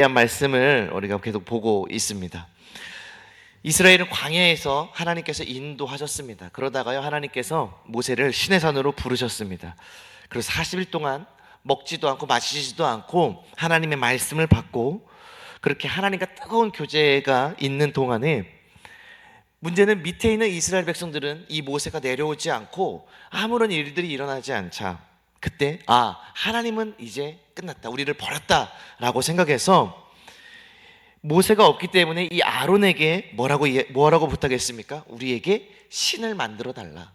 대한 말씀을 우리가 계속 보고 있습니다. 이스라엘은 광야에서 하나님께서 인도하셨습니다. 그러다가요, 하나님께서 모세를 시내산으로 부르셨습니다. 그래서 40일 동안 먹지도 않고 마시지도 않고 하나님의 말씀을 받고, 그렇게 하나님과 뜨거운 교제가 있는 동안에, 문제는 밑에 있는 이스라엘 백성들은 이 모세가 내려오지 않고 아무런 일들이 일어나지 않자, 그때 하나님은 이제 끝났다, 우리를 버렸다라고 생각해서 모세가 없기 때문에 이 아론에게 뭐라고 부탁했습니까? 우리에게 신을 만들어 달라.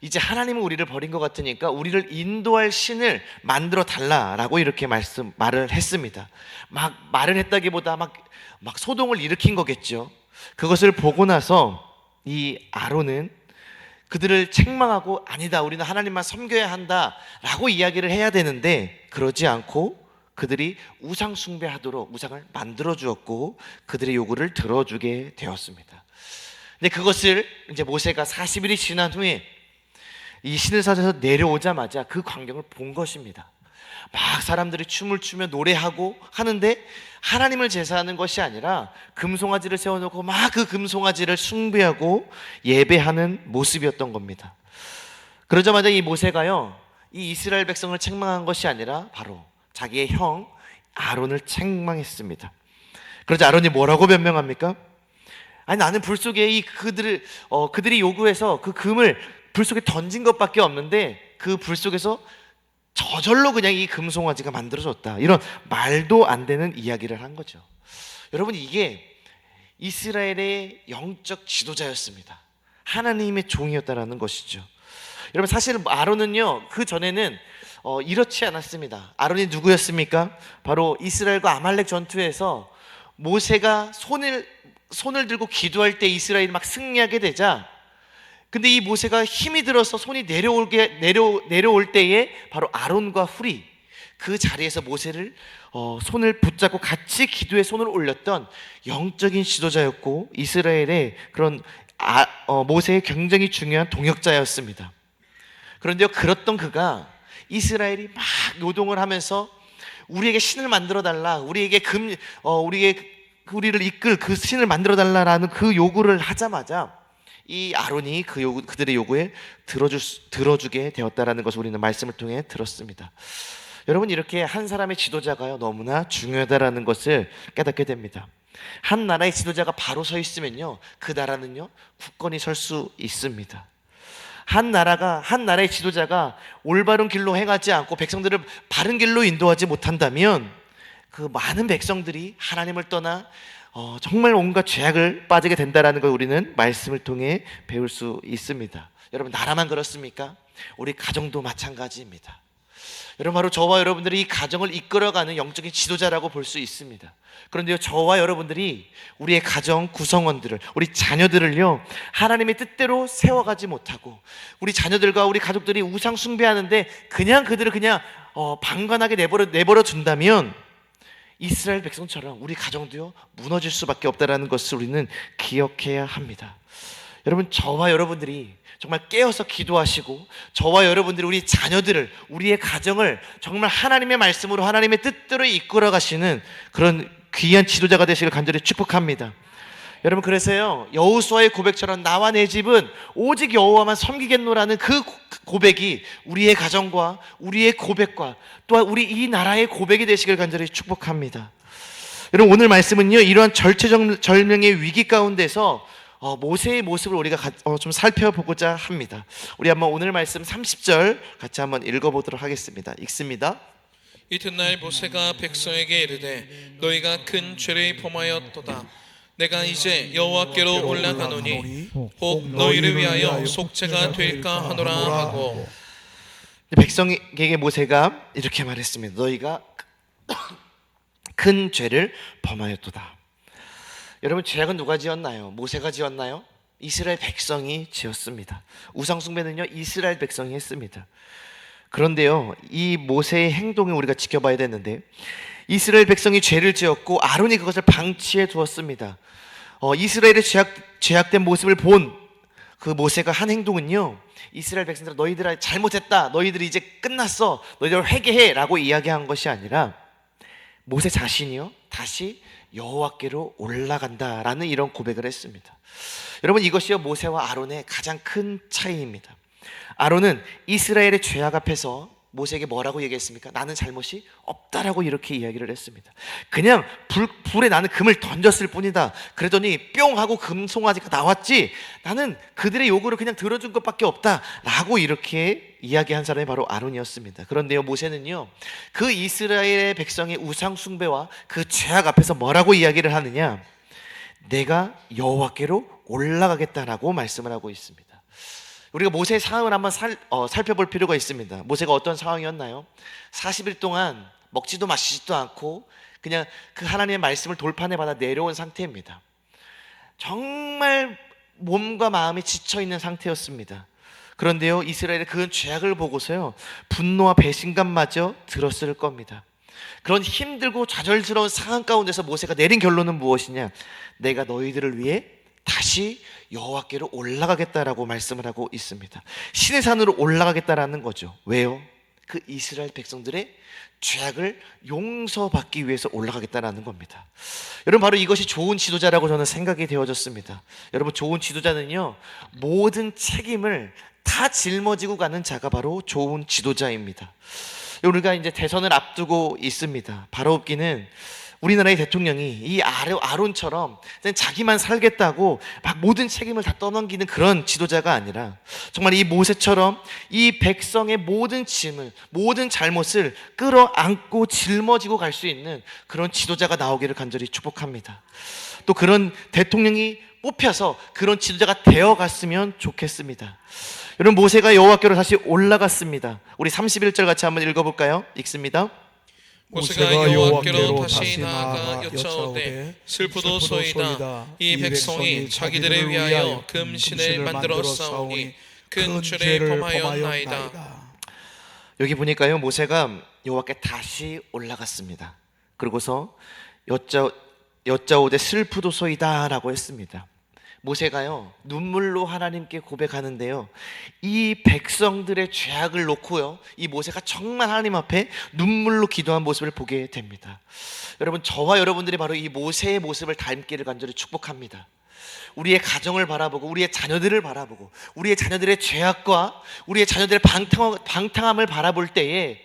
이제 하나님은 우리를 버린 것 같으니까 우리를 인도할 신을 만들어 달라라고 이렇게 말을 했습니다. 말을 했다기보다 막 소동을 일으킨 거겠죠. 그것을 보고 나서 이 아론은 그들을 책망하고, 아니다, 우리는 하나님만 섬겨야 한다라고 이야기를 해야 되는데, 그러지 않고 그들이 우상 숭배하도록 우상을 만들어 주었고 그들의 요구를 들어주게 되었습니다. 근데 그것을 이제 모세가 40일이 지난 후에 이 시내산에서 내려오자마자 그 광경을 본 것입니다. 막 사람들이 춤을 추며 노래하고 하는데, 하나님을 제사하는 것이 아니라 금송아지를 세워놓고 막 그 금송아지를 숭배하고 예배하는 모습이었던 겁니다. 그러자마자 이 모세가요, 이 이스라엘 백성을 책망한 것이 아니라 바로 자기의 형 아론을 책망했습니다. 그러자 아론이 뭐라고 변명합니까? 아니, 나는 불 속에 그들이 요구해서 그 금을 불 속에 던진 것밖에 없는데 그 불 속에서 저절로 그냥 이 금송아지가 만들어졌다, 이런 말도 안 되는 이야기를 한 거죠. 여러분, 이게 이스라엘의 영적 지도자였습니다. 하나님의 종이었다라는 것이죠. 여러분, 사실 아론은요, 그 전에는 이렇지 않았습니다. 아론이 누구였습니까? 바로 이스라엘과 아말렉 전투에서 모세가 손을 들고 기도할 때 이스라엘이 막 승리하게 되자, 근데 이 모세가 힘이 들어서 손이 내려올 때에 바로 아론과 훌이 그 자리에서 모세를 손을 붙잡고 같이 기도에 손을 올렸던 영적인 지도자였고, 이스라엘의 그런 모세의 굉장히 중요한 동역자였습니다. 그런데요, 그랬던 그가 이스라엘이 막 노동을 하면서 우리에게 신을 만들어 달라, 우리를 이끌 그 신을 만들어 달라라는 그 요구를 하자마자 이 아론이 그들의 요구에 들어주게 되었다라는 것을 우리는 말씀을 통해 들었습니다. 여러분, 이렇게 한 사람의 지도자가요, 너무나 중요하다라는 것을 깨닫게 됩니다. 한 나라의 지도자가 바로 서 있으면요, 그 나라는요 굳건히 설 수 있습니다. 한 나라의 지도자가 올바른 길로 행하지 않고 백성들을 바른 길로 인도하지 못한다면 그 많은 백성들이 하나님을 떠나 정말 온갖 죄악을 빠지게 된다는 걸 우리는 말씀을 통해 배울 수 있습니다. 여러분, 나라만 그렇습니까? 우리 가정도 마찬가지입니다. 여러분, 바로 저와 여러분들이 이 가정을 이끌어가는 영적인 지도자라고 볼 수 있습니다. 그런데요, 저와 여러분들이 우리의 가정 구성원들을, 우리 자녀들을요, 하나님의 뜻대로 세워가지 못하고 우리 자녀들과 우리 가족들이 우상 숭배하는데 그들을 방관하게 내버려 둔다면 이스라엘 백성처럼 우리 가정도요 무너질 수밖에 없다는 것을 우리는 기억해야 합니다. 여러분, 저와 여러분들이 정말 깨어서 기도하시고, 저와 여러분들이 우리 자녀들을, 우리의 가정을 정말 하나님의 말씀으로 하나님의 뜻대로 이끌어 가시는 그런 귀한 지도자가 되시길 간절히 축복합니다. 여러분, 그래서요, 여호수아의 고백처럼 나와 내 집은 오직 여호와만 섬기겠노라는 그 고백이 우리의 가정과 우리의 고백과 또한 우리 이 나라의 고백이 되시길 간절히 축복합니다. 여러분, 오늘 말씀은요, 이러한 절체절명의 위기 가운데서 모세의 모습을 우리가 좀 살펴보고자 합니다. 우리 한번 오늘 말씀 30절 같이 한번 읽어보도록 하겠습니다. 읽습니다. 이튿날 모세가 백성에게 이르되 너희가 큰 죄를 범하였도다. 내가 이제 여호와께로 올라가노니 혹 너희를 위하여 속죄가 될까 하노라 하고, 백성에게 모세가 이렇게 말했습니다. 너희가 큰 죄를 범하였도다. 여러분, 죄악은 누가 지었나요? 모세가 지었나요? 이스라엘 백성이 지었습니다. 우상 숭배는요, 이스라엘 백성이 했습니다. 그런데요, 이 모세의 행동을 우리가 지켜봐야 되는데, 이스라엘 백성이 죄를 지었고 아론이 그것을 방치해 두었습니다. 이스라엘의 죄악된 모습을 본 그 모세가 한 행동은요, 이스라엘 백성들, 너희들 잘못했다, 너희들이 이제 끝났어, 너희들 회개해 라고 이야기한 것이 아니라 모세 자신이요 다시 여호와께로 올라간다라는 이런 고백을 했습니다. 여러분, 이것이요 모세와 아론의 가장 큰 차이입니다. 아론은 이스라엘의 죄악 앞에서 모세에게 뭐라고 얘기했습니까? 나는 잘못이 없다라고 이렇게 이야기를 했습니다. 그냥 불에 나는 금을 던졌을 뿐이다. 그러더니 뿅 하고 금송아지가 나왔지, 나는 그들의 요구를 그냥 들어준 것밖에 없다 라고 이렇게 이야기한 사람이 바로 아론이었습니다. 그런데요, 모세는요 그 이스라엘의 백성의 우상 숭배와 그 죄악 앞에서 뭐라고 이야기를 하느냐, 내가 여호와께로 올라가겠다라고 말씀을 하고 있습니다. 우리가 모세의 상황을 한번 살펴볼 필요가 있습니다. 모세가 어떤 상황이었나요? 40일 동안 먹지도 마시지도 않고 그냥 그 하나님의 말씀을 돌판에 받아 내려온 상태입니다. 정말 몸과 마음이 지쳐있는 상태였습니다. 그런데요, 이스라엘의 그 죄악을 보고서요 분노와 배신감마저 들었을 겁니다. 그런 힘들고 좌절스러운 상황 가운데서 모세가 내린 결론은 무엇이냐, 내가 너희들을 위해 다시 여호와께로 올라가겠다라고 말씀을 하고 있습니다. 신의 산으로 올라가겠다라는 거죠. 왜요? 그 이스라엘 백성들의 죄악을 용서받기 위해서 올라가겠다라는 겁니다. 여러분, 바로 이것이 좋은 지도자라고 저는 생각이 되어졌습니다. 여러분, 좋은 지도자는요 모든 책임을 다 짊어지고 가는 자가 바로 좋은 지도자입니다. 우리가 이제 대선을 앞두고 있습니다. 바로 웃기는 우리나라의 대통령이 이 아론처럼 자기만 살겠다고 막 모든 책임을 다 떠넘기는 그런 지도자가 아니라 정말 이 모세처럼 이 백성의 모든 짐을, 모든 잘못을 끌어안고 짊어지고 갈 수 있는 그런 지도자가 나오기를 간절히 축복합니다. 또 그런 대통령이 뽑혀서 그런 지도자가 되어갔으면 좋겠습니다. 여러분, 모세가 여호와께로 다시 올라갔습니다. 우리 31절 같이 한번 읽어볼까요? 읽습니다. 모세가 여호와께로 다시 나아가 여짜오되 슬프도소이다. 이 백성이 자기들을 위하여 금신을 만들어 싸우니 큰 죄를 범하였나이다. 여기 보니까요 모세가 여호와께 다시 올라갔습니다. 그리고서 여짜오되 슬프도소이다 라고 했습니다. 모세가요 눈물로 하나님께 고백하는데요, 이 백성들의 죄악을 놓고요 이 모세가 정말 하나님 앞에 눈물로 기도한 모습을 보게 됩니다. 여러분, 저와 여러분들이 바로 이 모세의 모습을 닮기를 간절히 축복합니다. 우리의 가정을 바라보고 우리의 자녀들을 바라보고 우리의 자녀들의 죄악과 우리의 자녀들의 방탕함을 바라볼 때에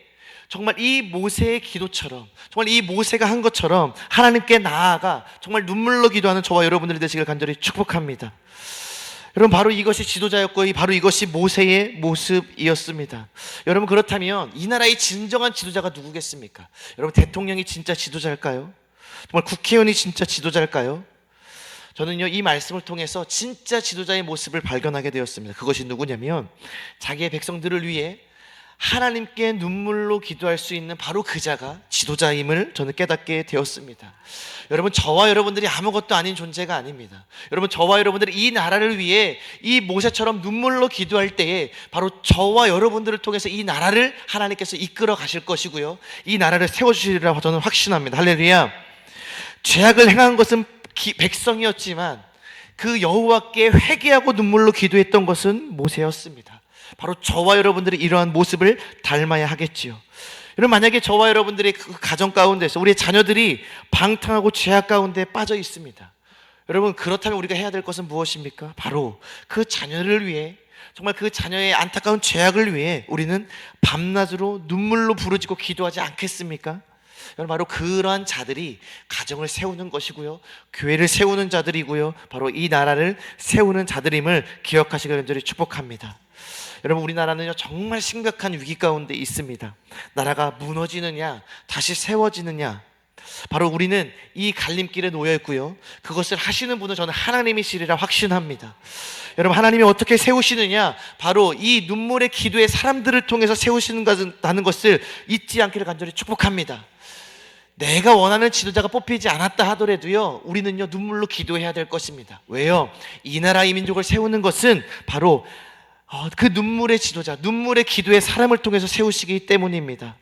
정말 이 모세의 기도처럼, 정말 이 모세가 한 것처럼 하나님께 나아가 정말 눈물로 기도하는 저와 여러분들이 되시길 간절히 축복합니다. 여러분, 바로 이것이 지도자였고 바로 이것이 모세의 모습이었습니다. 여러분, 그렇다면 이 나라의 진정한 지도자가 누구겠습니까? 여러분, 대통령이 진짜 지도자일까요? 정말 국회의원이 진짜 지도자일까요? 저는요 이 말씀을 통해서 진짜 지도자의 모습을 발견하게 되었습니다. 그것이 누구냐면 자기의 백성들을 위해 하나님께 눈물로 기도할 수 있는 바로 그 자가 지도자임을 저는 깨닫게 되었습니다. 여러분, 저와 여러분들이 아무것도 아닌 존재가 아닙니다. 여러분, 저와 여러분들이 이 나라를 위해 이 모세처럼 눈물로 기도할 때에 바로 저와 여러분들을 통해서 이 나라를 하나님께서 이끌어 가실 것이고요, 이 나라를 세워주시리라고 저는 확신합니다. 할렐루야. 죄악을 행한 것은 백성이었지만 그 여호와께 회개하고 눈물로 기도했던 것은 모세였습니다. 바로 저와 여러분들이 이러한 모습을 닮아야 하겠지요. 여러분, 만약에 저와 여러분들의 그 가정 가운데서 우리의 자녀들이 방탕하고 죄악 가운데 빠져 있습니다. 여러분, 그렇다면 우리가 해야 될 것은 무엇입니까? 바로 그 자녀를 위해, 정말 그 자녀의 안타까운 죄악을 위해 우리는 밤낮으로 눈물로 부르짖고 기도하지 않겠습니까? 여러분, 바로 그러한 자들이 가정을 세우는 것이고요, 교회를 세우는 자들이고요, 바로 이 나라를 세우는 자들임을 기억하시길 간절히 축복합니다. 여러분, 우리나라는요 정말 심각한 위기 가운데 있습니다. 나라가 무너지느냐 다시 세워지느냐, 바로 우리는 이 갈림길에 놓여 있고요, 그것을 하시는 분은 저는 하나님이시리라 확신합니다. 여러분, 하나님이 어떻게 세우시느냐, 바로 이 눈물의 기도의 사람들을 통해서 세우시는 것을 잊지 않기를 간절히 축복합니다. 내가 원하는 지도자가 뽑히지 않았다 하더라도요 우리는요 눈물로 기도해야 될 것입니다. 왜요? 이 나라 이 민족을 세우는 것은 바로 그 눈물의 지도자, 눈물의 기도의 사람을 통해서 세우시기 때문입니다.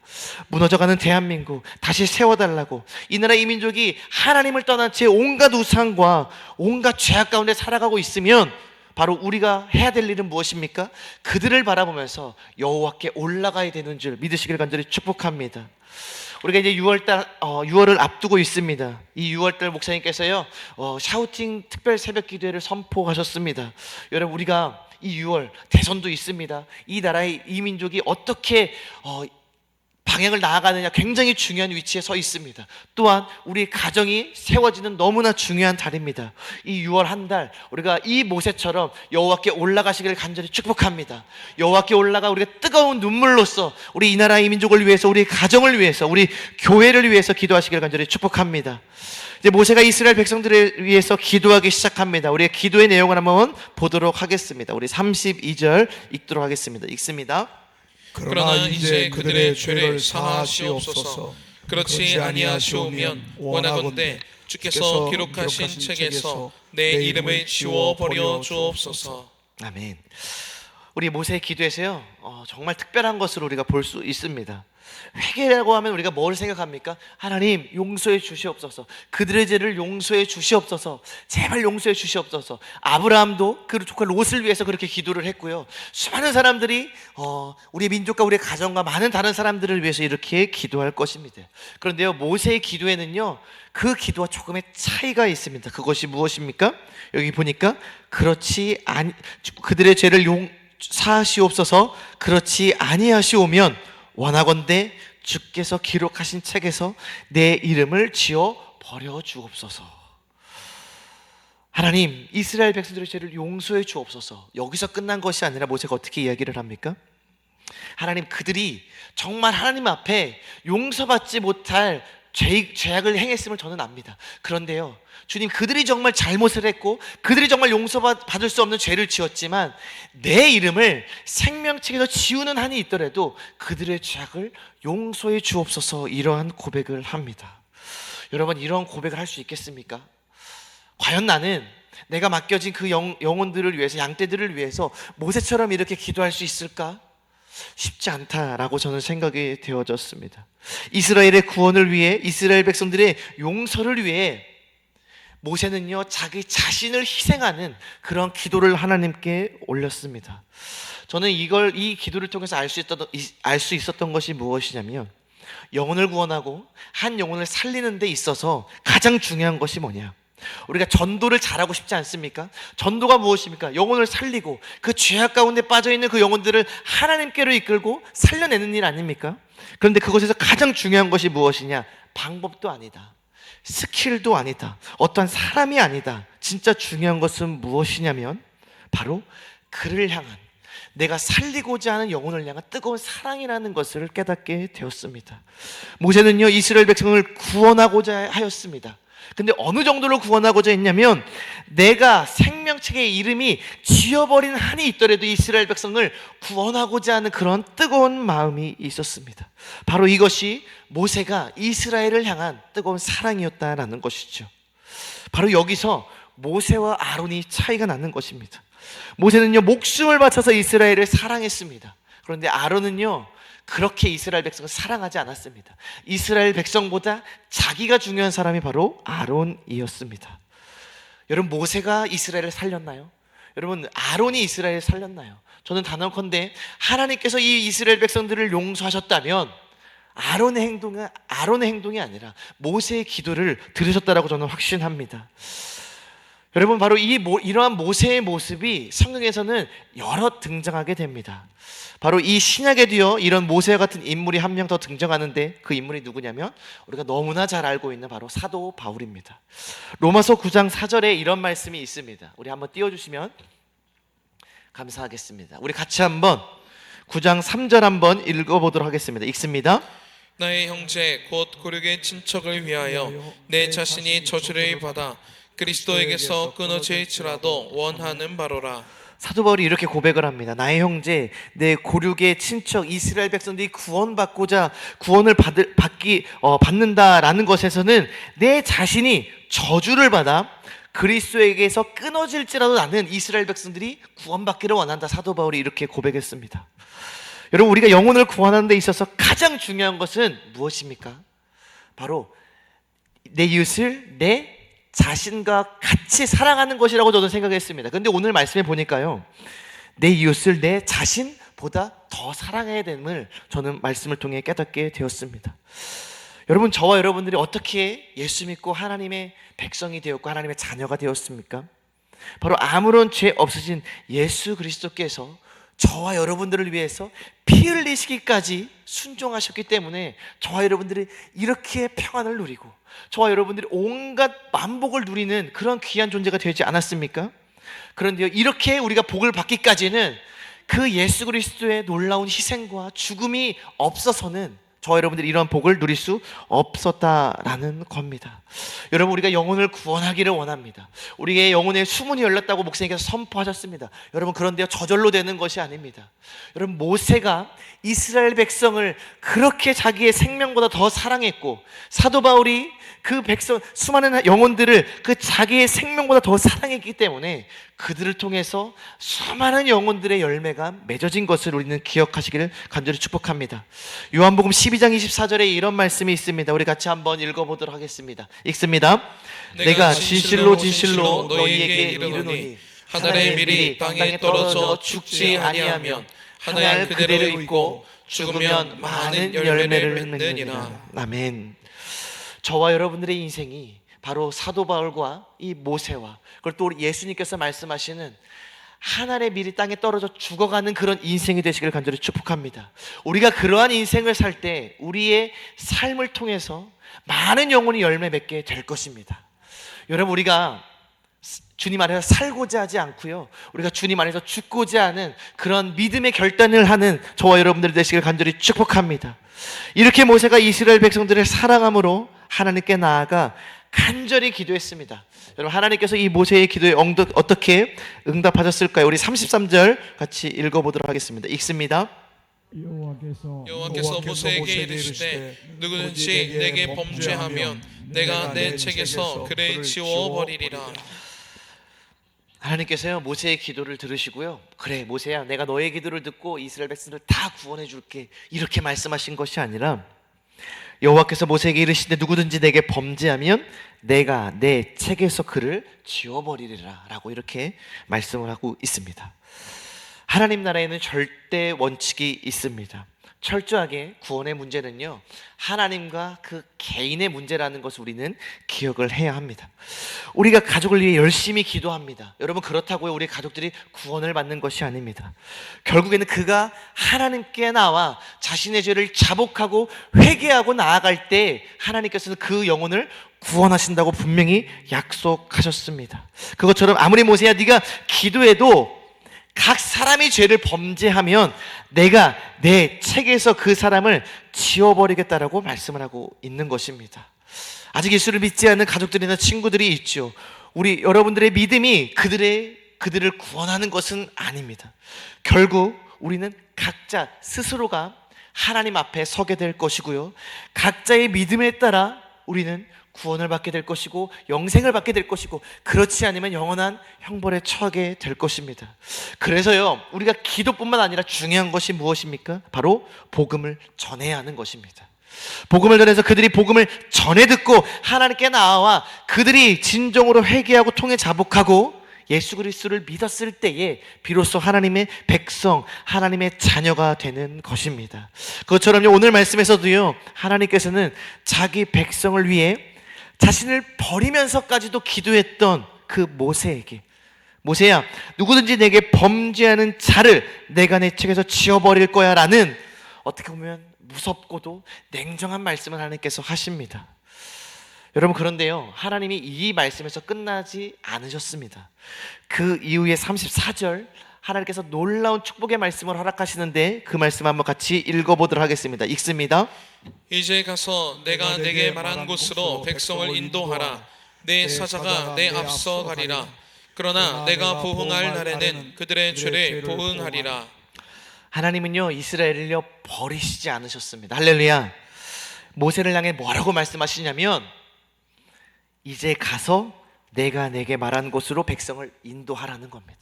무너져가는 대한민국 다시 세워달라고, 이 나라 이 민족이 하나님을 떠난 채 온갖 우상과 온갖 죄악 가운데 살아가고 있으면 바로 우리가 해야 될 일은 무엇입니까? 그들을 바라보면서 여호와께 올라가야 되는 줄 믿으시길 간절히 축복합니다. 우리가 이제 6월을 앞두고 있습니다. 이 6월달 목사님께서요 샤우팅 특별 새벽 기도회를 선포하셨습니다. 여러분, 우리가 이 6월 대선도 있습니다. 이 나라의 이 민족이 어떻게 방향을 나아가느냐 굉장히 중요한 위치에 서 있습니다. 또한 우리 가정이 세워지는 너무나 중요한 달입니다. 이 6월 한 달 우리가 이 모세처럼 여호와께 올라가시기를 간절히 축복합니다. 여호와께 올라가 우리가 뜨거운 눈물로써 우리 이 나라 이 민족을 위해서, 우리 가정을 위해서, 우리 교회를 위해서 기도하시기를 간절히 축복합니다. 이제 모세가 이스라엘 백성들을 위해서 기도하기 시작합니다. 우리의 기도의 내용을 한번 보도록 하겠습니다. 우리 32절 읽도록 하겠습니다. 읽습니다. 그러나 이제 그들의 죄를 사하시옵소서. 그렇지 아니하시오면 원하건대 주께서 기록하신 책에서 내 이름을 지워버려 주옵소서. 아멘. 우리 모세의 기도에서요 정말 특별한 것을 우리가 볼 수 있습니다. 회개라고 하면 우리가 뭘 생각합니까? 하나님 용서해 주시옵소서. 그들의 죄를 용서해 주시옵소서. 제발 용서해 주시옵소서. 아브라함도 그 조카 롯을 위해서 그렇게 기도를 했고요. 수많은 사람들이 우리 민족과 우리 가정과 많은 다른 사람들을 위해서 이렇게 기도할 것입니다. 그런데요, 모세의 기도에는요 그 기도와 조금의 차이가 있습니다. 그것이 무엇입니까? 여기 보니까 그들의 죄를 사하시옵소서. 그렇지 아니하시오면 원하건대 주께서 기록하신 책에서 내 이름을 지워 버려 주옵소서. 하나님, 이스라엘 백성들의 죄를 용서해 주옵소서. 여기서 끝난 것이 아니라 모세가 어떻게 이야기를 합니까? 하나님, 그들이 정말 하나님 앞에 용서받지 못할 죄악을 행했음을 저는 압니다. 그런데요, 주님, 그들이 정말 잘못을 했고 그들이 정말 용서받을 수 없는 죄를 지었지만 내 이름을 생명책에서 지우는 한이 있더라도 그들의 죄악을 용서해 주옵소서. 이러한 고백을 합니다. 여러분, 이런 고백을 할 수 있겠습니까? 과연 나는 내가 맡겨진 그 영혼들을 위해서, 양떼들을 위해서 모세처럼 이렇게 기도할 수 있을까? 쉽지 않다라고 저는 생각이 되어졌습니다. 이스라엘의 구원을 위해, 이스라엘 백성들의 용서를 위해 모세는요 자기 자신을 희생하는 그런 기도를 하나님께 올렸습니다. 저는 이 기도를 통해서 알 수 있었던 것이 무엇이냐면, 영혼을 구원하고 한 영혼을 살리는 데 있어서 가장 중요한 것이 뭐냐, 우리가 전도를 잘하고 싶지 않습니까? 전도가 무엇입니까? 영혼을 살리고 그 죄악 가운데 빠져있는 그 영혼들을 하나님께로 이끌고 살려내는 일 아닙니까? 그런데 그것에서 가장 중요한 것이 무엇이냐? 방법도 아니다, 스킬도 아니다, 어떠한 사람이 아니다. 진짜 중요한 것은 무엇이냐면 바로 그를 향한, 내가 살리고자 하는 영혼을 향한 뜨거운 사랑이라는 것을 깨닫게 되었습니다. 모세는요 이스라엘 백성을 구원하고자 하였습니다. 근데 어느 정도로 구원하고자 했냐면, 내가 생명책의 이름이 지워버린 한이 있더라도 이스라엘 백성을 구원하고자 하는 그런 뜨거운 마음이 있었습니다. 바로 이것이 모세가 이스라엘을 향한 뜨거운 사랑이었다라는 것이죠. 바로 여기서 모세와 아론이 차이가 나는 것입니다. 모세는요 목숨을 바쳐서 이스라엘을 사랑했습니다. 그런데 아론은요 그렇게 이스라엘 백성을 사랑하지 않았습니다. 이스라엘 백성보다 자기가 중요한 사람이 바로 아론이었습니다. 여러분, 모세가 이스라엘을 살렸나요? 여러분, 아론이 이스라엘을 살렸나요? 저는 단언컨대 하나님께서 이 이스라엘 백성들을 용서하셨다면 아론의 행동이 아니라 모세의 기도를 들으셨다라고 저는 확신합니다. 여러분, 바로 이러한 모세의 모습이 성경에서는 여러 등장하게 됩니다. 바로 이 신약에도요 이런 모세와 같은 인물이 한 명 더 등장하는데, 그 인물이 누구냐면 우리가 너무나 잘 알고 있는 바로 사도 바울입니다. 로마서 9장 4절에 이런 말씀이 있습니다. 우리 한번 띄워주시면 감사하겠습니다. 우리 같이 한번 9장 3절 한번 읽어보도록 하겠습니다. 읽습니다. 나의 형제 곧 고륙의 친척을 위하여 내 자신이 저주를 받아 그리스도에게서 끊어질지라도 원하는 바로라. 사도 바울이 이렇게 고백을 합니다. 나의 형제, 내 고륙의 친척 이스라엘 백성들이 구원받고자 구원을 받는다라는 것에서는 내 자신이 저주를 받아 그리스도에게서 끊어질지라도 나는 이스라엘 백성들이 구원받기를 원한다. 사도 바울이 이렇게 고백했습니다. 여러분, 우리가 영혼을 구원하는 데 있어서 가장 중요한 것은 무엇입니까? 바로 내 이웃을 내 자신과 같이 사랑하는 것이라고 저는 생각했습니다. 근데 오늘 말씀에 보니까요 내 이웃을 내 자신보다 더 사랑해야 됨을 저는 말씀을 통해 깨닫게 되었습니다. 여러분, 저와 여러분들이 어떻게 예수 믿고 하나님의 백성이 되었고 하나님의 자녀가 되었습니까? 바로 아무런 죄 없으신 예수 그리스도께서 저와 여러분들을 위해서 피 흘리시기까지 순종하셨기 때문에 저와 여러분들이 이렇게 평안을 누리고 저와 여러분들이 온갖 만복을 누리는 그런 귀한 존재가 되지 않았습니까? 그런데요, 이렇게 우리가 복을 받기까지는 그 예수 그리스도의 놀라운 희생과 죽음이 없어서는 저와 여러분들이 이런 복을 누릴 수 없었다라는 겁니다. 여러분, 우리가 영혼을 구원하기를 원합니다. 우리의 영혼의 수문이 열렸다고 목사님께서 선포하셨습니다. 여러분, 그런데요, 저절로 되는 것이 아닙니다. 여러분, 모세가 이스라엘 백성을 그렇게 자기의 생명보다 더 사랑했고 사도 바울이 그 백성 수많은 영혼들을 그 자기의 생명보다 더 사랑했기 때문에 그들을 통해서 수많은 영혼들의 열매가 맺어진 것을 우리는 기억하시기를 간절히 축복합니다. 요한복음 12장 24절에 이런 말씀이 있습니다. 우리 같이 한번 읽어보도록 하겠습니다. 읽습니다. 내가 진실로 진실로 너희에게 이르노니 하늘의 밀이 땅에 떨어져 죽지 아니하면 하늘 그대로 있고 죽으면 많은 열매를 맺느니라. 아멘. 저와 여러분들의 인생이 바로 사도 바울과 이 모세와 그리고 또 우리 예수님께서 말씀하시는 하늘의 밀이 땅에 떨어져 죽어가는 그런 인생이 되시기를 간절히 축복합니다. 우리가 그러한 인생을 살 때 우리의 삶을 통해서 많은 영혼이 열매 맺게 될 것입니다. 여러분, 우리가 주님 안에서 살고자 하지 않고요, 우리가 주님 안에서 죽고자 하는 그런 믿음의 결단을 하는 저와 여러분들이 되시기를 간절히 축복합니다. 이렇게 모세가 이스라엘 백성들을 사랑함으로 하나님께 나아가 간절히 기도했습니다. 여러분, 하나님께서 이 모세의 기도에 어떻게 응답하셨을까요? 우리 33절 같이 읽어보도록 하겠습니다. 읽습니다. 여호와께서 모세에게 이르시되 누구든지 내게 범죄하면 내가 내 책에서 그를 지워버리리라. 하나님께서요, 모세의 기도를 들으시고요, 그래 모세야, 내가 너의 기도를 듣고 이스라엘 백성들 다 구원해 줄게, 이렇게 말씀하신 것이 아니라 여호와께서 모세에게 이르시되 누구든지 내게 범죄하면 내가 내 책에서 그를 지워버리리라 라고 이렇게 말씀을 하고 있습니다. 하나님 나라에는 절대 원칙이 있습니다. 철저하게 구원의 문제는요, 하나님과 그 개인의 문제라는 것을 우리는 기억을 해야 합니다. 우리가 가족을 위해 열심히 기도합니다. 여러분, 그렇다고요 우리 가족들이 구원을 받는 것이 아닙니다. 결국에는 그가 하나님께 나와 자신의 죄를 자복하고 회개하고 나아갈 때 하나님께서는 그 영혼을 구원하신다고 분명히 약속하셨습니다. 그것처럼 아무리 모세야 네가 기도해도 각 사람이 죄를 범죄하면 내가 내 책에서 그 사람을 지워버리겠다라고 말씀을 하고 있는 것입니다. 아직 예수를 믿지 않는 가족들이나 친구들이 있죠. 우리 여러분들의 믿음이 그들을 구원하는 것은 아닙니다. 결국 우리는 각자 스스로가 하나님 앞에 서게 될 것이고요, 각자의 믿음에 따라 우리는 구원을 받게 될 것이고 영생을 받게 될 것이고, 그렇지 않으면 영원한 형벌에 처하게 될 것입니다. 그래서요, 우리가 기도뿐만 아니라 중요한 것이 무엇입니까? 바로 복음을 전해야 하는 것입니다. 복음을 전해서 그들이 복음을 전해 듣고 하나님께 나와 그들이 진정으로 회개하고 통해 자복하고 예수 그리스도를 믿었을 때에 비로소 하나님의 백성, 하나님의 자녀가 되는 것입니다. 그것처럼요, 오늘 말씀에서도요, 하나님께서는 자기 백성을 위해 자신을 버리면서까지도 기도했던 그 모세에게, 모세야 누구든지 내게 범죄하는 자를 내가 내 책에서 지워버릴 거야 라는, 어떻게 보면 무섭고도 냉정한 말씀을 하나님께서 하십니다. 여러분, 그런데요, 하나님이 이 말씀에서 끝나지 않으셨습니다. 그 이후에 34절 하나님께서 놀라운 축복의 말씀을 허락하시는데 그 말씀 한번 같이 읽어보도록 하겠습니다. 읽습니다. 이제 가서 내가 내게 말한 곳으로 백성을 인도하라. 내 사자가 내 앞서 가리라. 그러나 내가 보응할 날에는 그들의 죄를 보응하리라. 하나님은요, 이스라엘을요 버리시지 않으셨습니다. 할렐루야. 모세를 향해 뭐라고 말씀하시냐면, 이제 가서 내가 내게 말한 곳으로 백성을 인도하라는 겁니다.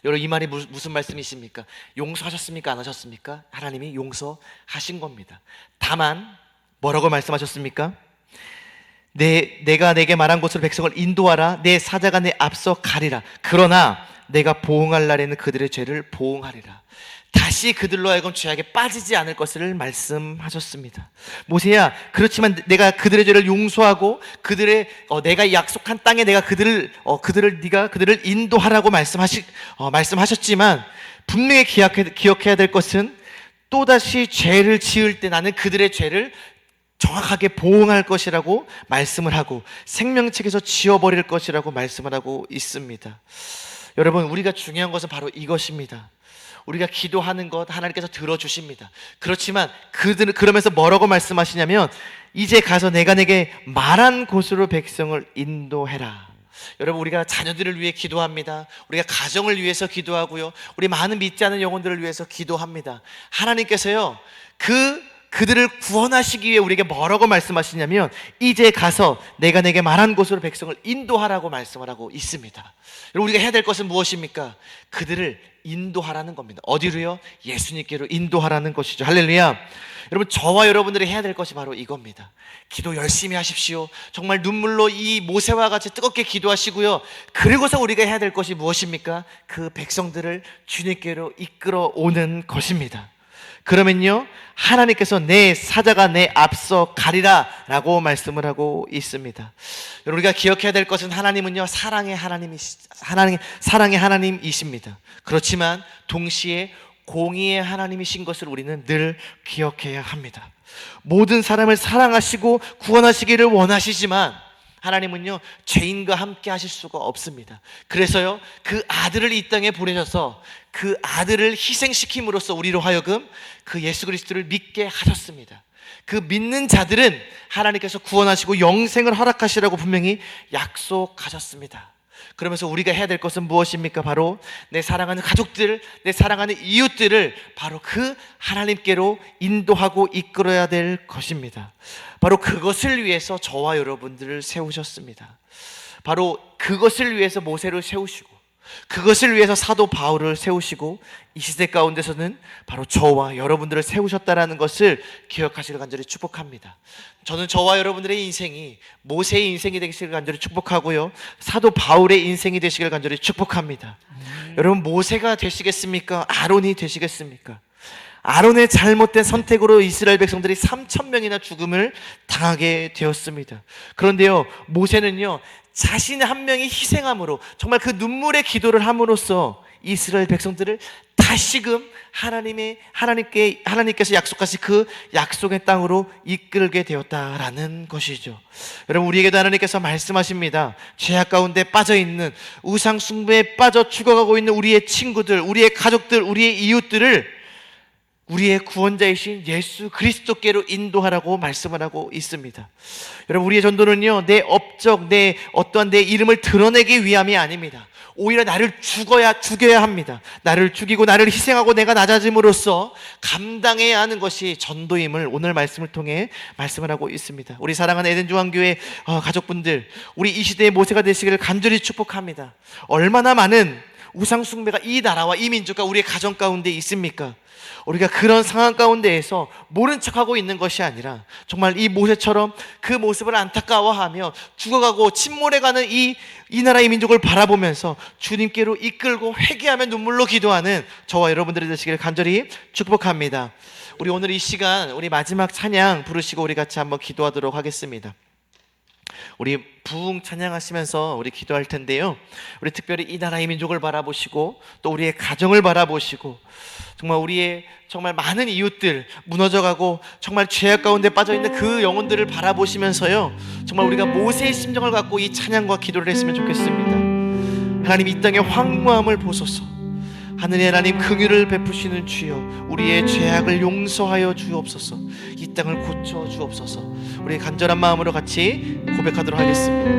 여러분, 이 말이 무슨 말씀이십니까? 용서하셨습니까? 안 하셨습니까? 하나님이 용서하신 겁니다. 다만 뭐라고 말씀하셨습니까? 내가 내게 말한 곳으로 백성을 인도하라. 내 사자가 내 앞서 가리라. 그러나 내가 보응할 날에는 그들의 죄를 보응하리라. 다시 그들로 하여금 죄악에 빠지지 않을 것을 말씀하셨습니다. 모세야, 그렇지만 내가 그들의 죄를 용서하고 그들의 내가 약속한 땅에 내가 네가 그들을 인도하라고 말씀하셨지만 분명히 기억해야 될 것은 또다시 죄를 지을 때 나는 그들의 죄를 정확하게 보응할 것이라고 말씀을 하고 생명책에서 지워버릴 것이라고 말씀을 하고 있습니다. 여러분, 우리가 중요한 것은 바로 이것입니다. 우리가 기도하는 것 하나님께서 들어주십니다. 그렇지만 그러면서 뭐라고 말씀하시냐면 이제 가서 내가 내게 말한 곳으로 백성을 인도해라. 여러분, 우리가 자녀들을 위해 기도합니다. 우리가 가정을 위해서 기도하고요, 우리 많은 믿지 않는 영혼들을 위해서 기도합니다. 하나님께서요 그들을 구원하시기 위해 우리에게 뭐라고 말씀하시냐면 이제 가서 내가 내게 말한 곳으로 백성을 인도하라고 말씀을 하고 있습니다. 여러분, 우리가 해야 될 것은 무엇입니까? 그들을 인도하라는 겁니다. 어디로요? 예수님께로 인도하라는 것이죠. 할렐루야. 여러분, 저와 여러분들이 해야 될 것이 바로 이겁니다. 기도 열심히 하십시오. 정말 눈물로 이 모세와 같이 뜨겁게 기도하시고요, 그리고서 우리가 해야 될 것이 무엇입니까? 그 백성들을 주님께로 이끌어 오는 것입니다. 그러면요, 하나님께서 내 사자가 내 앞서 가리라 라고 말씀을 하고 있습니다. 여러분, 우리가 기억해야 될 것은 하나님은요 사랑의 하나님이십니다. 그렇지만 동시에 공의의 하나님이신 것을 우리는 늘 기억해야 합니다. 모든 사람을 사랑하시고 구원하시기를 원하시지만 하나님은요 죄인과 함께 하실 수가 없습니다. 그래서요 그 아들을 이 땅에 보내셔서 그 아들을 희생시킴으로써 우리로 하여금 그 예수 그리스도를 믿게 하셨습니다. 그 믿는 자들은 하나님께서 구원하시고 영생을 허락하시라고 분명히 약속하셨습니다. 그러면서 우리가 해야 될 것은 무엇입니까? 바로 내 사랑하는 가족들, 내 사랑하는 이웃들을 바로 그 하나님께로 인도하고 이끌어야 될 것입니다. 바로 그것을 위해서 저와 여러분들을 세우셨습니다. 바로 그것을 위해서 모세를 세우시고 그것을 위해서 사도 바울을 세우시고 이 시대 가운데서는 바로 저와 여러분들을 세우셨다는 것을 기억하시길 간절히 축복합니다. 저는 저와 여러분들의 인생이 모세의 인생이 되시길 간절히 축복하고요, 사도 바울의 인생이 되시길 간절히 축복합니다. 여러분, 모세가 되시겠습니까? 아론이 되시겠습니까? 아론의 잘못된 선택으로 이스라엘 백성들이 3,000명이나 죽음을 당하게 되었습니다. 그런데요, 모세는요 자신 한 명이 희생함으로 정말 그 눈물의 기도를 함으로써 이스라엘 백성들을 다시금 하나님께서 약속하신 그 약속의 땅으로 이끌게 되었다라는 것이죠. 여러분, 우리에게도 하나님께서 말씀하십니다. 죄악 가운데 빠져있는, 우상 숭배에 빠져 죽어가고 있는 우리의 친구들, 우리의 가족들, 우리의 이웃들을 우리의 구원자이신 예수 그리스도께로 인도하라고 말씀을 하고 있습니다. 여러분, 우리의 전도는요 내 업적, 내 이름을 드러내기 위함이 아닙니다. 오히려 나를 죽여야 합니다. 나를 죽이고 나를 희생하고 내가 낮아짐으로써 감당해야 하는 것이 전도임을 오늘 말씀을 통해 말씀을 하고 있습니다. 우리 사랑하는 에덴중앙교회 가족분들, 우리 이 시대의 모세가 되시기를 간절히 축복합니다. 얼마나 많은 우상 숭배가 이 나라와 이 민족과 우리의 가정 가운데 있습니까? 우리가 그런 상황 가운데에서 모른 척하고 있는 것이 아니라 정말 이 모세처럼 그 모습을 안타까워하며 죽어가고 침몰해가는 이 나라의 민족을 바라보면서 주님께로 이끌고 회개하며 눈물로 기도하는 저와 여러분들이 되시기를 간절히 축복합니다. 우리 오늘 이 시간 우리 마지막 찬양 부르시고 우리 같이 한번 기도하도록 하겠습니다. 우리 부흥 찬양하시면서 우리 기도할 텐데요, 우리 특별히 이 나라의 민족을 바라보시고 또 우리의 가정을 바라보시고 정말 우리의 정말 많은 이웃들 무너져가고 정말 죄악 가운데 빠져있는 그 영혼들을 바라보시면서요 정말 우리가 모세의 심정을 갖고 이 찬양과 기도를 했으면 좋겠습니다. 하나님, 이 땅의 황무함을 보소서. 하늘의 하나님, 긍휼을 베푸시는 주여, 우리의 죄악을 용서하여 주옵소서. 이 땅을 고쳐 주옵소서. 우리 간절한 마음으로 같이 고백하도록 하겠습니다.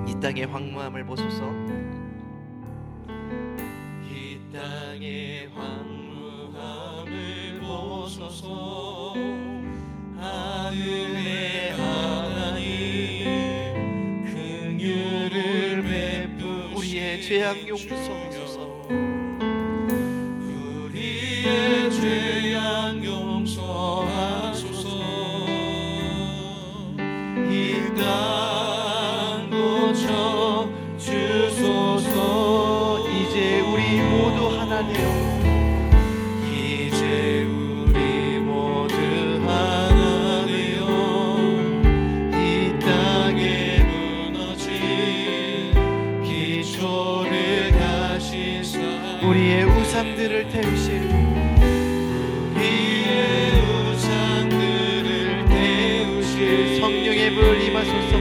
이 땅의 황무함을 보소서. 이 땅의 황무함을 보소서. 하늘의 하나님, 긍휼을 베푸시는 우리의 죄악 용서하소서. 우리의 죄악 용서하소서. 하나네요. 이제 우리 모두 하나 되어 이 땅에 무너진 기초를 다시 쌓아 우리의 우상들을 태우실 우리의 우상들을 태우실 성령의 불 임하소서.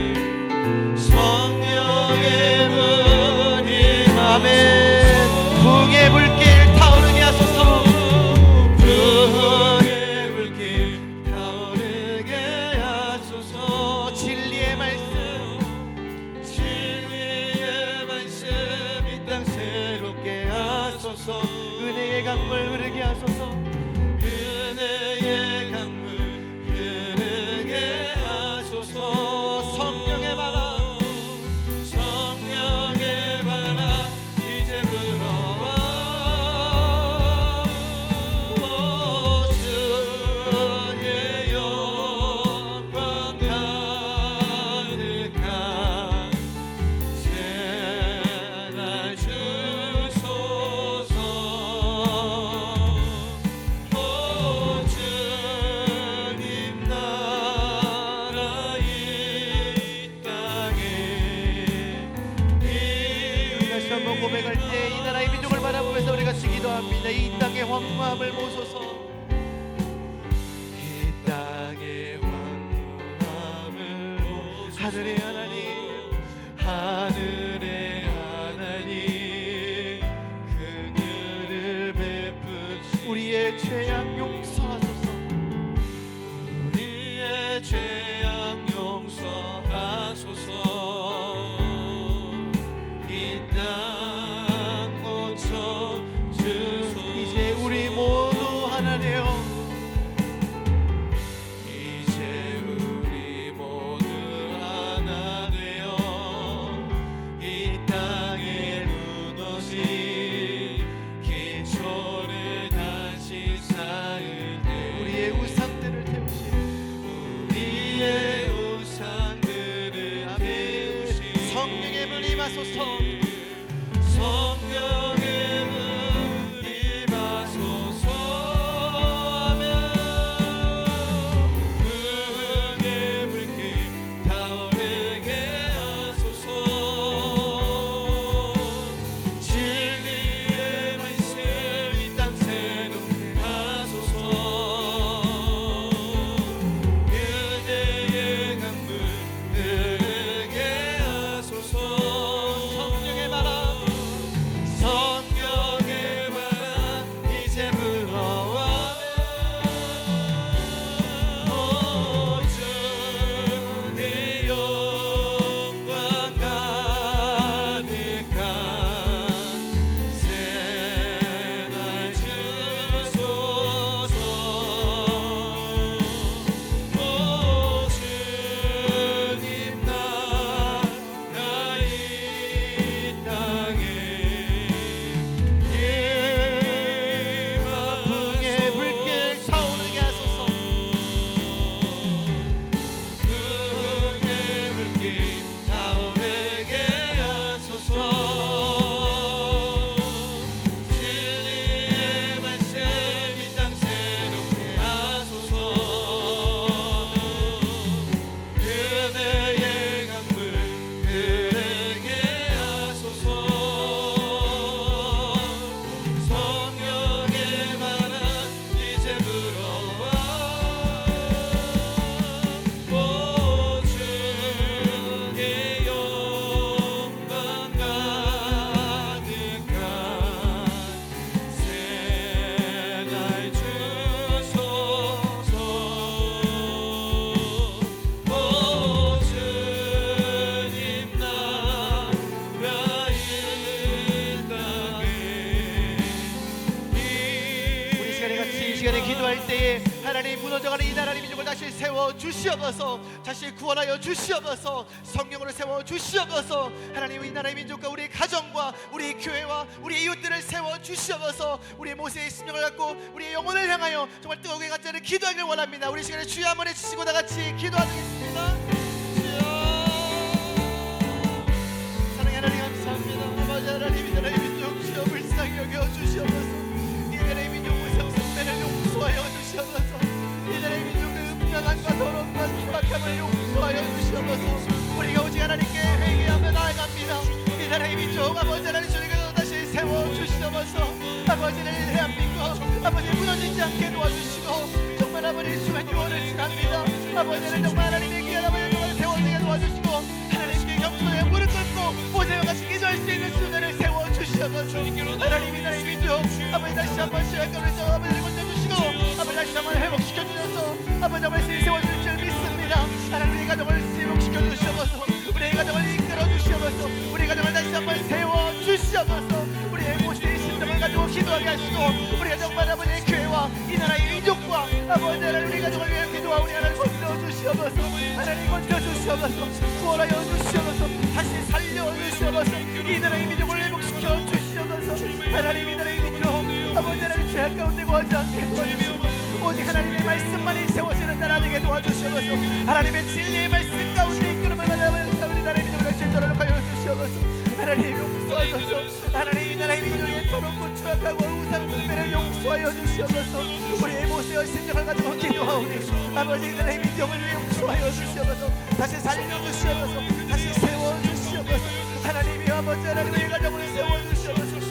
성령의 불 임하소서. 아멘. 부흥의 불길 타오르게 하소서. 부흥의 불길 타오르게 하소서. 진리의 말씀 이 땅 새롭게 하소서. 은혜의 강물 흐르게 하소서. 은혜의 강물 흐르게 하소서. 성령의 바람 성령의 바람 이제 불어와 주의 영광 가득한 새날 주소서. 주님 나라 이 땅에 다시 한번 고백할 때 이 나라의 민족을 바라보면서 우리가 같이 기도합니다. 이 땅의 황무함을 보소서. 이 땅의 황무함을 보소서. 하늘의 하나님 하늘의 하나님 긍휼을 베푸시 우리의 죄악 용서하소서. 우리의 죄악 용서하소서. 이 땅 고쳐 주소서. 이제 우리 모두 하나 되어 이제 우리 모두 하나 되어 이 땅에 무너진 기초를 다시 쌓을 때 우리의 우상들을 태우실 우리의 우상들을 태우시 성령의 불 임하소서. 성령의 불 임하소서. 아멘. 부흥의 불길 타오르게 하소서. 진리의 말씀 이 땅 새롭게 하소서. 은혜의 강물 흐르게 하소서. 성령의 바람 성령의 바람 이제 불어와 주의 영광 가득한 새날 주소서. 주님 나라 이 땅에 부흥의 불길 타오르게 하소서. 부흥의 불길 타오르게 하소서. 진리의 말씀 이 땅 새롭게 하소서. 은혜의 강물 흐르게 하소서. 성령의 바람 이제 불어와 오 주의 영광 가득한 새날 주소서. 오 주님 나라 이 땅에 우리 시간에 같이 이 시간에 기도할 때에 하나님 무너져가는 이 나라의 민족을 다시 세워 주시옵소서. 다시 구원하여 주시옵소서. 성령으로 세워 주시옵소서. 하나님 이 나라의 민족과 우리 가정과 우리 교회와 우리 이웃들을 세워 주시옵소서. 우리의 모세의 심령을 갖고 우리의 영혼을 향하여 정말 뜨겁게 간절히 기도하길 원합니다. 우리 시간에 주여 한번 해주시고 다 같이 기도하겠습니다. 주여 사랑의 하나님 감사합니다. 아버지 하나님 이 나라의 민족 주여 불쌍히 여겨 주시옵소서. 이들의 민족 우상 숭배를 용서하여 주시옵소서. 이들의 민족의 음란함과 더러움과 추악함을 용서하여 주시옵소서. 우리가 오직 하나님께 회개하며 나아갑니다. 이들의 민족 아버지 하나님 주님께서 다시 세워주시옵소서. 아버지를 대한민국 아버지 무너지지 않게 도와주시고 정말 아버지 수많은 유언을 지납니다. 아버지를 정말 하나님의 귀한 아버지 정말 세워지게 도와주시고 하나님께 경건에 무릎 꿇고 모세와 같이 기도할 수 있는 수단을 세워주시옵소서. 하나님이 나의 민족 아버지 다시 한번 시작하면서 아버지를 건져주시고 아버지 다시 한번 회복시켜주셔서 아버지 말씀이 세워줄 줄 믿습니다. 하나님의 가정을 회복시켜주시옵소서. 우리의 가정을 이끌어주시옵소서. 우리 가정을 다시 한번 세워주시옵소서. 우리의 모세의 심정을 가지고 기도하게 하시고 우리가 정말 아버지의 교회와 이 나라의 민족과 아버지 하나님 우리 가정을 위해 기도와 우리 하나님 건져주시옵소서. 하나님 건져주시옵소서. 구원하여 주시옵소서. 다시 살려주시옵소서. 이 나라의 민족을 회복시켜 주시옵소서. 하나님 이 나라의 민족 아버지 하나님 죄악 가운데 거하지 않게 도와주시옵소서. 오직 하나님의 말씀만이 세워지는 나라 되게 도와주시옵소서. 하나님의 진리의 말씀 가운데 이끌어만 우리 나라의 민족을 진정하여 하여 주시옵소서. 하나님 용서하소서. 하나님 이 나라의 민족의 더럽고 추악하고 우상 숭배를 용서하여 주시옵소서. 우리의 모세의 심정을 가지고 기도하오니 아버지 이 나라의 민족을 용서하여 주시옵소서. 다시 살려주시옵소서. 다시 세워주시옵소서. 하나님이 아버지 하나님 우리의 가정을 세워주시옵소서.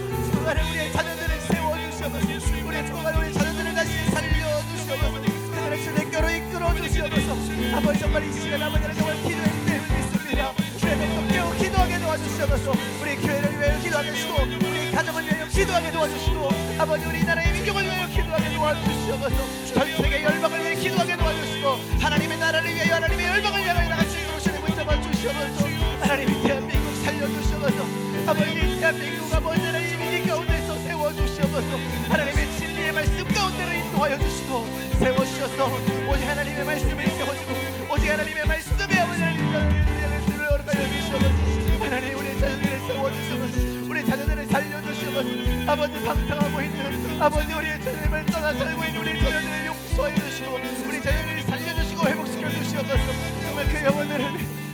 하나님 우리의 자녀들을 세워주시옵소서. 우리의 정말 우리 자녀들을 다시 살려주시옵소서. 그들을 주님께로 이끌어주시옵소서. 아버지 정말 이 시간 아버지는 정말 기도의 때를 믿습니다. 주님의 깨어 기도하게 도와주시옵소서. 우리 교회를 위하여 기도하게 하시고 우리 가정을 위하여 기도하게 도와주시고 아버지 우리 나라의 민족을 위하여 기도하게 도와주시옵소서. 전 세계 열방을 위해 기도하게 도와주시고 하나님의 나라를 위하여 하나님의 열방을 위하여 나같이 이루시는 붙잡아 주시옵소서. 하나님이 대한민국 살려주시옵소서. 아버지 대한민국 아버지 하나님 위기 가운데서 세워주시옵소서. 하나님의 진리의 말씀 가운데로 인도하여 주시고 세워주셔서 오직 하나님의 말씀을 세워주고 오직 하나님의 말씀에 아버지 하나님을 허락하여 주시옵소서. 하나님 우리 자녀들을 세워주시옵소서. 우리 자녀들을 살려주시옵소서. 아버지 방탕하고 있는 아버지 우리의 자녀를 떠나 살고 있는 우리 자녀들을 용서해 주시고 우리 자녀들을 살려주시고 회복시켜 주시옵소서. 정말 그 영혼들을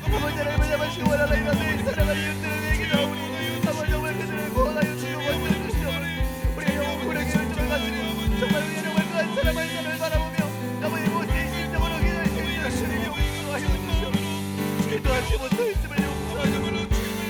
아버지 하나님을 잡으시고 원하나님과 늘 사랑하는 이웃들을 내게 나오니 아버지 정말 그들을 구원하여 주시고 건져주시옵소서. 우리의 영혼 고령의 열정을 가지고 정말 우리의 정말 그한 사람을 나를 바라보며 아버지 모세의 심정으로 기도할 수 있는 주님 용서하여 주시옵소서. 기도하지 못하였음을 용서하여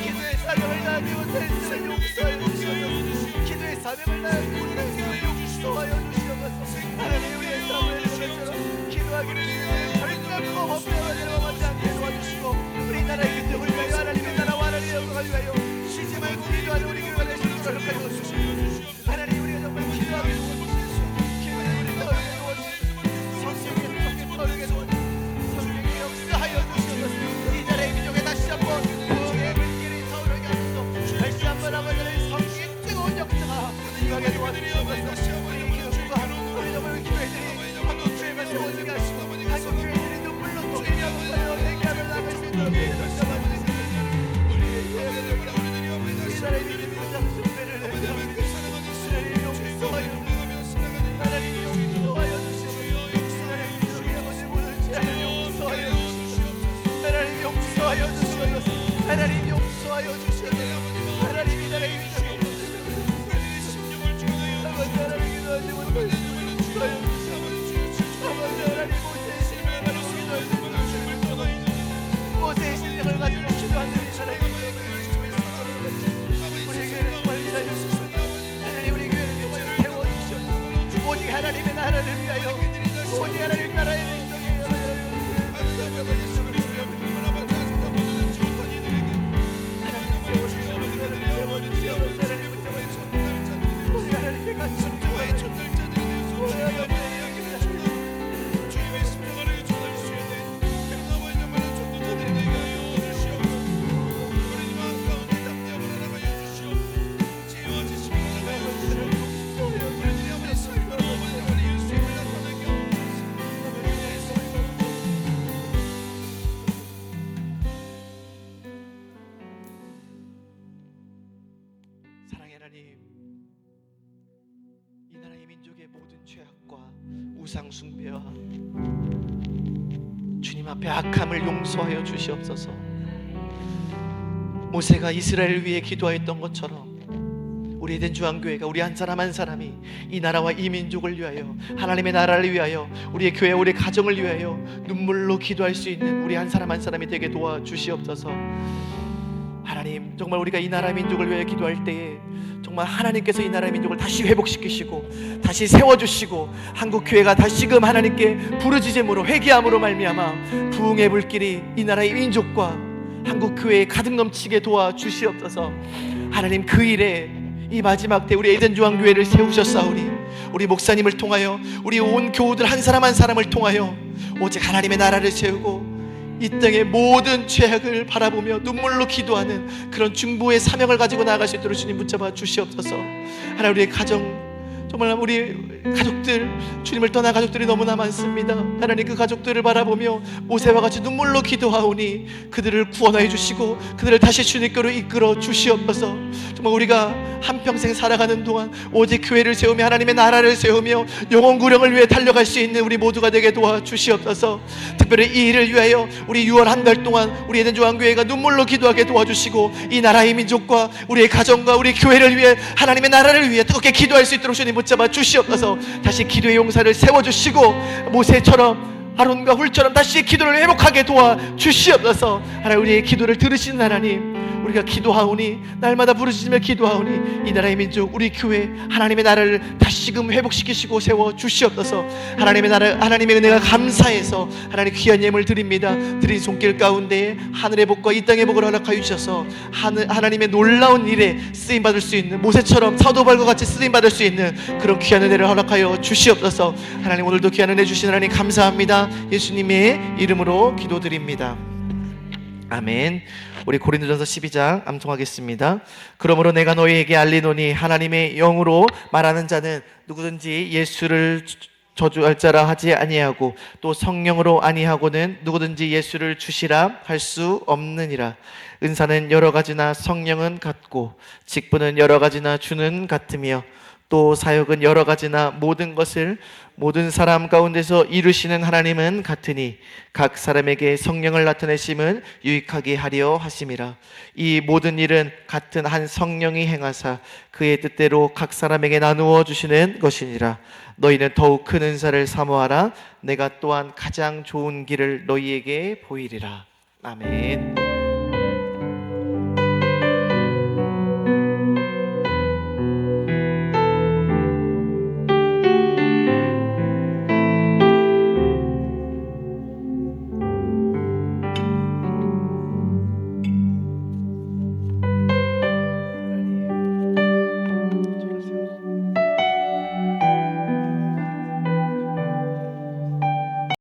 기도의 사명을 다하지 못하였음을 용서하여 주시옵소서. 기도의 사명을 다하지 못하였음을 용서하여 주시옵소서. 하나님 우리의 사명을 것처럼 기도하기를 위하여 결단코 법대로 맞지 않게 도와주시고 우리나라의 민족을 위하여 하나님의 나라와 하나님의 영광을 위하여 쉬지 말고 기도하는 우리 교회가 될 수 있도록 하여 주시옵소서. 하나님 우리가 정말 기도하게 도와주시옵소서. 기도를 우리 떠오르게 도와주시옵소서. 성령의 떠오르게 도와주시옵소서. 성령의 역사하여 주시옵소서. 이 나라의 민족에 다시 한번 부흥의 불길이 타오르게 하소서. 다시 한번 아버지의 성령의 뜨거운 역사가 임하게 도와주시옵소서. 우리 기도가 우리 정말 기도해드리 한국 교회가 세워지게 하시고 한국 교회들이 눈물로 통일이 하고 회개하며 나갈 수 있도록 해주시옵소서. 이 나라의 민족의 장수배를 하나님 용서하여 하나님 용서하여 주시옵소서. 하나님 민족의 아버지 모든 죄를 용서하여 주시옵소서. 하나님 용서하여 주시옵소서. 하나님 용서하여 주시옵소서. 하나님 이 나라의 민족의 아버지 하나님 기도하지 못하여 주시옵소서. 아버지 하나님 모세의 심령을 가지고 기도할 수 있는 모세의 심령을 가지고 기도하는 이 나라의 우리 교회를 정말 위하여 주시옵소서. 하나님 우리 교회를 정말 세워주시옵소서. 오직 하나님의 나라를 위하여 오직 하나님 나라의 민족에 오직 하나님께 같이 사랑의 하나님, 이 나라의 민족의 모든 죄악과 우상 숭배와 주님 앞에 악함을 용서하여 주시옵소서. 모세가 이스라엘을 위해 기도하였던 것처럼 우리 에덴 중앙교회가 우리 한 사람 한 사람이 이 나라와 이 민족을 위하여, 하나님의 나라를 위하여, 우리의 교회, 우리 가정을 위하여 눈물로 기도할 수 있는 우리 한 사람 한 사람이 되게 도와주시옵소서. 하나님, 정말 우리가 이 나라 민족을 위하여 기도할 때에 정말 하나님께서 이 나라의 민족을 다시 회복시키시고 다시 세워주시고 한국 교회가 다시금 하나님께 부르짖음으로 회개함으로 말미암아 부흥의 불길이 이 나라의 민족과 한국 교회에 가득 넘치게 도와주시옵소서. 하나님, 그 일에 이 마지막 때 우리 에덴 중앙교회를 세우셨사오니 우리 목사님을 통하여 우리 온 교우들 한 사람 한 사람을 통하여 오직 하나님의 나라를 세우고 이 땅의 모든 죄악을 바라보며 눈물로 기도하는 그런 중보의 사명을 가지고 나아갈 수 있도록 주님 붙잡아 주시옵소서. 하나님, 우리의 가정, 정말 우리 가족들, 주님을 떠난 가족들이 너무나 많습니다. 하나님, 그 가족들을 바라보며 모세와 같이 눈물로 기도하오니 그들을 구원하여 주시고 그들을 다시 주님께로 이끌어 주시옵소서. 정말 우리가 한평생 살아가는 동안 오직 교회를 세우며 하나님의 나라를 세우며 영혼 구령을 위해 달려갈 수 있는 우리 모두가 되게 도와주시옵소서. 특별히 이 일을 위하여 우리 6월 한 달 동안 우리 에덴 중앙교회가 눈물로 기도하게 도와주시고 이 나라의 민족과 우리의 가정과 우리 교회를 위해 하나님의 나라를 위해 뜨겁게 기도할 수 있도록 주님 붙잡아 주시옵소서. 다시 기도의 용사를 세워주시고 모세처럼 아론과 훌처럼 다시 기도를 회복하게 도와주시옵소서. 하나님, 우리의 기도를 들으시는 하나님, 우리가 기도하오니 날마다 부르짖으며 기도하오니 이 나라의 민족, 우리 교회, 하나님의 나라를 다시금 회복시키시고 세워주시옵소서. 하나님의 나라, 하나님의 은혜가 감사해서 하나님 귀한 예물 드립니다. 드린 손길 가운데 하늘의 복과 이 땅의 복을 허락하여 주셔서 하나님의 놀라운 일에 쓰임받을 수 있는, 모세처럼 사도발과 같이 쓰임받을 수 있는 그런 귀한 은혜를 허락하여 주시옵소서. 하나님, 오늘도 귀한 은혜 주신 하나님 감사합니다. 예수님의 이름으로 기도드립니다. 아멘. 우리 고린도전서 12장 암송하겠습니다. 그러므로 내가 너희에게 알리노니 하나님의 영으로 말하는 자는 누구든지 예수를 저주할 자라 하지 아니하고 또 성령으로 아니하고는 누구든지 예수를 주시라 할 수 없느니라. 은사는 여러 가지나 성령은 같고 직분은 여러 가지나 주는 같으며 또 사역은 여러 가지나 모든 것을 모든 사람 가운데서 이루시는 하나님은 같으니 각 사람에게 성령을 나타내심은 유익하게 하려 하심이라. 이 모든 일은 같은 한 성령이 행하사 그의 뜻대로 각 사람에게 나누어 주시는 것이니라. 너희는 더욱 큰 은사를 사모하라. 내가 또한 가장 좋은 길을 너희에게 보이리라. 아멘.